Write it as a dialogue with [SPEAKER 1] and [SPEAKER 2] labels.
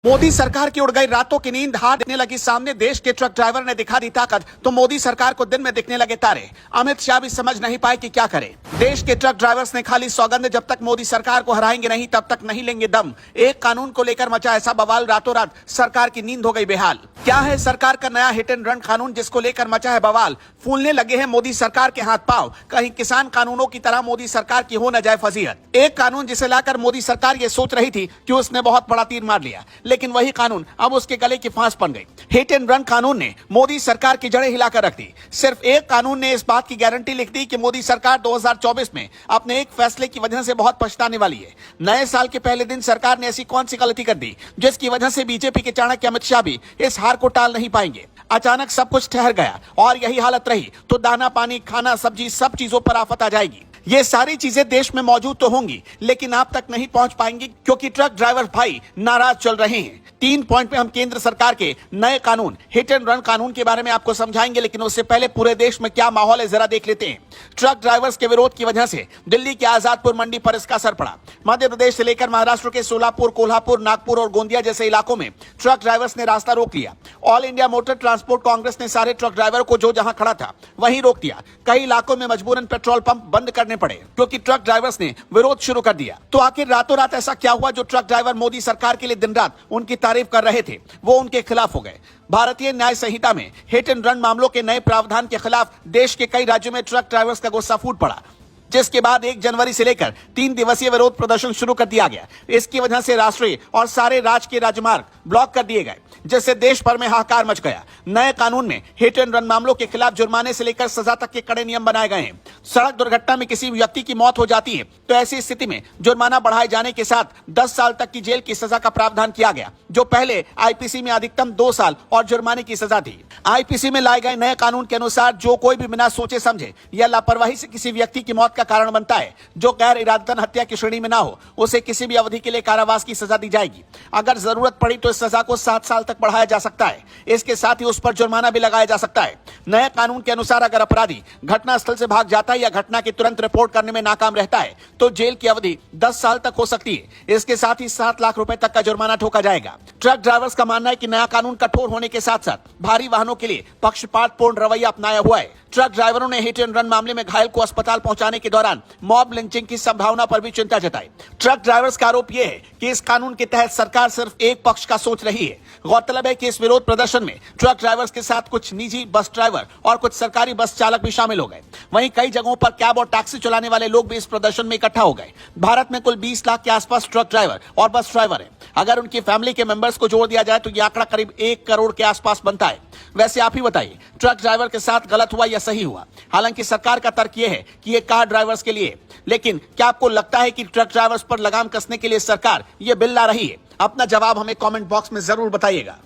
[SPEAKER 1] मोदी सरकार की उड़ गई रातों की नींद, हाथ दिखने लगी सामने, देश के ट्रक ड्राइवर ने दिखा दी ताकत, तो मोदी सरकार को दिन में दिखने लगे तारे। अमित शाह भी समझ नहीं पाए कि क्या करें। देश के ट्रक ड्राइवर्स ने खाली सौगंध, जब तक मोदी सरकार को हराएंगे नहीं तब तक नहीं लेंगे दम। एक कानून को लेकर मचा ऐसा बवाल, रातों रात सरकार की नींद हो गई बेहाल। क्या है सरकार का नया हिट एंड रन कानून जिसको लेकर मचा है बवाल? फूलने लगे हैं मोदी सरकार के हाथ पांव, कहीं किसान कानूनों की तरह मोदी सरकार की हो न जाए फजीहत। एक कानून जिसे लाकर मोदी सरकार ये सोच रही थी कि उसने बहुत बड़ा तीर मार लिया, लेकिन वही कानून अब उसके गले की फांस बन गई। हिट एंड रन कानून ने मोदी सरकार की जड़ें हिलाकर रख दी। सिर्फ एक कानून ने इस बात की गारंटी लिख दी कि मोदी सरकार 2024 में अपने एक फैसले की वजह से बहुत पछताने वाली है। नए साल के पहले दिन सरकार ने ऐसी कौन सी गलती कर दी जिसकी वजह से बीजेपी के चाणक्य अमित शाह भी इस हार को टाल नहीं पाएंगे। अचानक सब कुछ ठहर गया और यही हालत रही तो दाना पानी खाना सब्जी सब चीजों पर आफत आ जाएगी। ये सारी चीजें देश में मौजूद तो होंगी लेकिन आप तक नहीं पहुंच पाएंगी, क्योंकि ट्रक ड्राइवर भाई नाराज चल रहे हैं। 3 पॉइंट पे हम केंद्र सरकार के नए कानून हिट एंड रन कानून के बारे में आपको समझाएंगे, लेकिन उससे पहले पूरे देश में क्या माहौल है जरा देख लेते हैं। ट्रक ड्राइवर्स के विरोध की वजह से दिल्ली के आजादपुर मंडी पर इसका असर पड़ा। मध्य प्रदेश से लेकर महाराष्ट्र के सोलापुर, कोल्हापुर, नागपुर और गोंदिया जैसे इलाकों में ट्रक ड्राइवर्स ने रास्ता रोक लिया। All India motor transport Congress ने सारे ट्रक ड्राइवर को जो जहां खड़ा था वहीं रोक दिया। कई इलाकों में मजबूरन पेट्रोल पंप बंद करने पड़े क्योंकि ट्रक ड्राइवर्स ने विरोध शुरू कर दिया। तो आखिर रातों रात ऐसा क्या हुआ जो ट्रक ड्राइवर मोदी सरकार के लिए दिन रात उनकी तारीफ कर रहे थे वो उनके खिलाफ हो गए? भारतीय न्याय संहिता में हिट एंड रन मामलों के नए प्रावधान के खिलाफ देश के कई राज्यों में ट्रक ड्राइवर्स का गुस्सा फूट पड़ा, जिसके बाद 1 जनवरी से लेकर 3 दिवसीय विरोध प्रदर्शन शुरू कर दिया गया। इसकी वजह से राष्ट्रीय और सारे राज्य के राजमार्ग ब्लॉक कर दिए गए, जिससे देश भर में हाहाकार मच गया। नए कानून में हिट एंड रन मामलों के खिलाफ जुर्माने से लेकर सजा तक के कड़े नियम बनाए गए हैं। सड़क दुर्घटना में किसी व्यक्ति की मौत हो जाती है तो ऐसी स्थिति में जुर्माना बढ़ाए जाने के साथ 10 साल तक की जेल की सजा का प्रावधान किया गया, जो पहले आईपीसी में अधिकतम 2 साल और जुर्माने की सजा थी। आईपीसी में लाए गए नए कानून के अनुसार जो कोई भी बिना सोचे समझे या लापरवाही से किसी व्यक्ति की मौत का कारण बनता है, जो गैर इरादतन हत्या की श्रेणी में ना हो, उसे किसी भी अवधि के लिए कारावास की सजा दी जाएगी। अगर जरूरत पड़ी तो इस सजा को 7 साल तक बढ़ाया जा सकता है। इसके साथ ही उस पर जुर्माना भी लगाया जा सकता है। नए कानून के अनुसार अगर अपराधी घटना स्थल से भाग जाता है या घटना की तुरंत रिपोर्ट करने में नाकाम रहता है तो जेल की अवधि 10 साल तक हो सकती है। इसके साथ ही 7 लाख रुपए तक का जुर्माना ठोका जाएगा। ट्रक ड्राइवर्स का मानना है कि नया कानून कठोर होने के साथ साथ भारी वाहनों के लिए पक्षपातपूर्ण रवैया अपनाया हुआ है। ट्रक ड्राइवरों ने हिट एंड रन मामले में घायल को अस्पताल पहुंचाने के दौरान मॉब लिंचिंग की संभावना पर भी चिंता जताई। ट्रक ड्राइवर्स का आरोप यह है कि इस कानून के तहत सरकार सिर्फ एक पक्ष का सोच रही है। गौरतलब है कि इस विरोध प्रदर्शन में ट्रक ड्राइवर्स के साथ कुछ निजी बस ड्राइवर और कुछ सरकारी बस चालक भी शामिल हो गए। वहीं कई जगहों पर कैब और टैक्सी चलाने वाले लोग भी इस प्रदर्शन में इकट्ठा हो गए। भारत में कुल 20 लाख के आसपास ट्रक ड्राइवर और बस ड्राइवर है। अगर उनकी फैमिली के मेंबर्स को जोड़ दिया जाए तो यह आंकड़ा करीब 1 करोड़ के आसपास बनता है। वैसे आप ही बताइए, ट्रक ड्राइवर के साथ गलत हुआ या सही हुआ? हालांकि सरकार का तर्क यह है कि यह कार ड्राइवर्स के लिए, लेकिन क्या आपको लगता है कि ट्रक ड्राइवर्स पर लगाम कसने के लिए सरकार यह बिल ला रही है? अपना जवाब हमें कमेंट बॉक्स में जरूर बताइएगा।